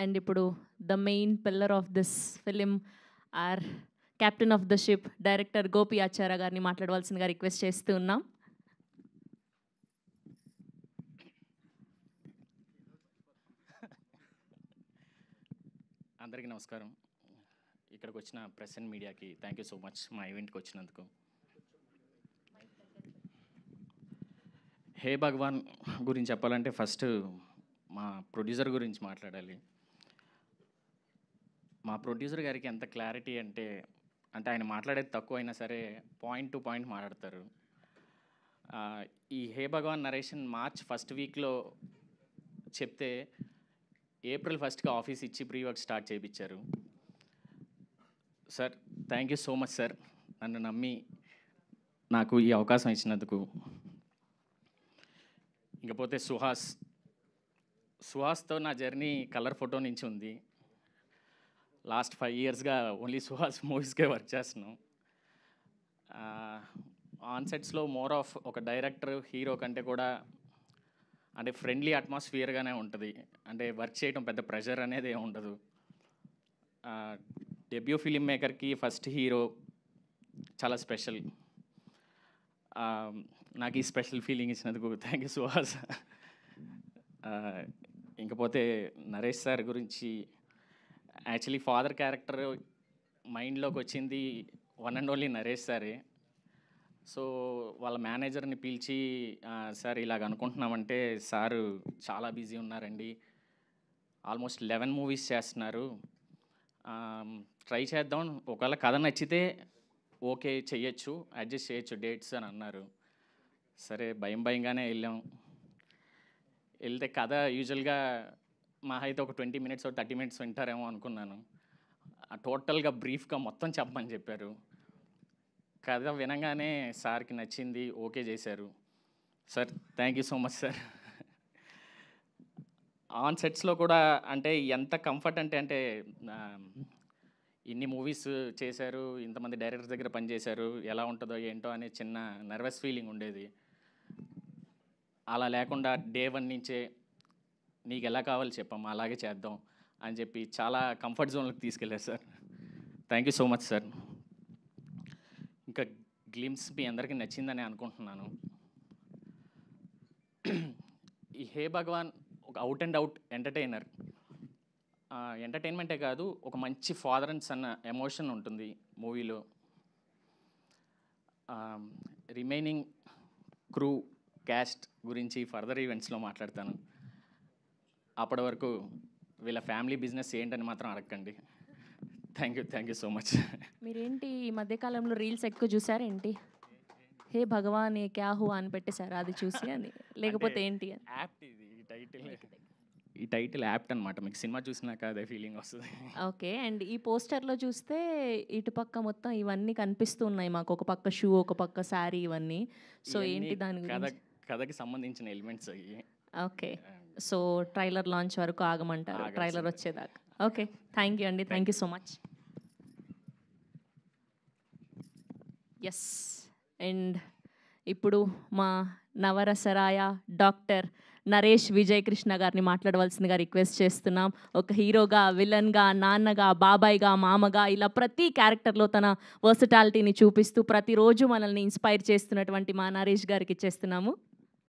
And ఇప్పుడు the main pillar of this film are captain of the ship director Gopi Acharya గారిని మాట్లాడవలసిందిగా request చేస్తూ ఉన్నాం. అందరికీ నమస్కారం. ఇక్కడికి వచ్చిన ప్రెస్ అండ్ మీడియాకి థ్యాంక్ యూ సో మచ్ మా ఈవెంట్కి వచ్చినందుకు. హే భగవాన్ గురించి చెప్పాలంటే ఫస్ట్ మా ప్రొడ్యూసర్ గురించి మాట్లాడాలి. మా ప్రొడ్యూసర్ గారికి ఎంత క్లారిటీ అంటే ఆయన మాట్లాడేది తక్కువ అయినా సరే పాయింట్ టు పాయింట్ మాట్లాడతారు. ఈ హే భగవాన్ నరేషన్ మార్చ్ ఫస్ట్ వీక్లో చెప్తే ఏప్రిల్ ఫస్ట్కి ఆఫీస్ ఇచ్చి ప్రీ వర్క్ స్టార్ట్ చేయించారు. Sir thank you so much sir, నన్ను నమ్మి నాకు ఈ అవకాశం ఇచ్చినందుకు. ఇంకపోతే సుహాస్తో నా జర్నీ కలర్ ఫోటో నుంచి ఉంది. లాస్ట్ 5 yearsగా ఓన్లీ సుహాస్ మూవీస్కే వర్క్ చేస్తున్నాం. ఆన్ సెట్స్లో మోర్ ఆఫ్ ఒక డైరెక్టర్ హీరో కంటే కూడా అంటే ఫ్రెండ్లీ అట్మాస్ఫియర్గానే ఉంటుంది. అంటే వర్క్ చేయడం పెద్ద ప్రెషర్ అనేది ఏమి ఉండదు. డెబ్యూ ఫిలిం మేకర్కి ఫస్ట్ హీరో చాలా స్పెషల్. నాకు ఈ స్పెషల్ ఫీలింగ్ ఇచ్చినందుకు థ్యాంక్ యూ సుహాస్. ఇంకపోతే నరేష్ సార్ గురించి యాక్చువల్లీ ఫాదర్ క్యారెక్టర్ మైండ్లోకి వచ్చింది వన్ అండ్ ఓన్లీ నరేష్ సారే. సో వాళ్ళ మేనేజర్ని పిలిచి సార్ ఇలాగ అనుకుంటున్నామంటే సారు చాలా బిజీ ఉన్నారండి, ఆల్మోస్ట్ 11 movies చేస్తున్నారు, ట్రై చేద్దాం, ఒకవేళ కథ నచ్చితే ఓకే చెయ్యొచ్చు, అడ్జస్ట్ చేయొచ్చు డేట్స్ అని అన్నారు. సరే భయంగానే వెళ్తే కథ యూజువల్గా మా అయితే ఒక 20 minutes 30 minutes వింటారేమో అనుకున్నాను. టోటల్గా బ్రీఫ్గా మొత్తం చెప్పమని చెప్పారు. కథ వినగానే సార్కి నచ్చింది, ఓకే చేశారు. Sir thank you so much sir. On సెట్స్లో కూడా అంటే ఎంత కంఫర్ట్ అంటే ఇన్ని మూవీస్ చేశారు, ఇంతమంది డైరెక్టర్స్ దగ్గర పనిచేశారు, ఎలా ఉంటుందో ఏంటో అనే చిన్న నర్వస్ ఫీలింగ్ ఉండేది. అలా లేకుండా డే 1 నుంచే నీకు ఎలా కావాలి చెప్పమ్మా అలాగే చేద్దాం అని చెప్పి చాలా కంఫర్ట్ జోన్లోకి తీసుకెళ్ళారు sir. Thank you so much sir. ఇంకా గ్లిమ్స్ మీ అందరికీ నచ్చిందని అనుకుంటున్నాను. ఈ హే భగవాన్ ఒక అవుట్ అండ్ అవుట్ ఎంటర్టైనర్. ఎంటర్టైన్మెంటే కాదు, ఒక మంచి ఫాదర్ అండ్ సన్ ఎమోషన్ ఉంటుంది మూవీలో. రిమైనింగ్ క్రూ క్యాస్ట్ గురించి ఫర్దర్ ఈవెంట్స్లో మాట్లాడతాను. అప్పటి వరకు వీళ్ళ ఫ్యామిలీ బిజినెస్ ఏంటని మాత్రం అడగండి. Thank you so much. మీరేంటి ఈ మధ్యకాలంలో రీల్స్ ఎక్కువ చూసారేంటి? హే భగవాన్ ఏ క్యా హువా అని పెట్టేశారు, అది చూసి అని లేకపోతే ఏంటి అని? యాప్ట్ ఇది, ఈ టైటిల్ యాప్ట్ అనమాట. మీకు సినిమా చూసినాక అదే ఫీలింగ్ వస్తుంది. ఓకే. అండ్ ఈ పోస్టర్లో చూస్తే ఇటుపక్క మొత్తం ఇవన్నీ కనిపిస్తూ ఉన్నాయి మాకు, ఒక పక్క షూ, ఒక పక్క శారీ, ఇవన్నీ. సో ఏంటి దాని గురించి? కథకి సంబంధించిన ఎలిమెంట్స్ అయ్యి. ఓకే. సో ట్రైలర్ లాంచ్ వరకు ఆగమంటారు, ట్రైలర్ వచ్చేదాకా. ఓకే, థ్యాంక్ యూ అండి, thank you so much. Yes, and ఇప్పుడు మా నవరసరాయ డాక్టర్ నరేష్ విజయ్ కృష్ణ గారిని మాట్లాడవలసిందిగా రిక్వెస్ట్ చేస్తున్నాం. ఒక హీరోగా, విలన్గా, నాన్నగా, బాబాయ్గా, మామగా, ఇలా ప్రతి క్యారెక్టర్లో తన వర్సటాలిటీని చూపిస్తూ ప్రతిరోజు మనల్ని ఇన్స్పైర్ చేస్తున్నటువంటి మా నరేష్ గారికి ఇచ్చేస్తున్నాము.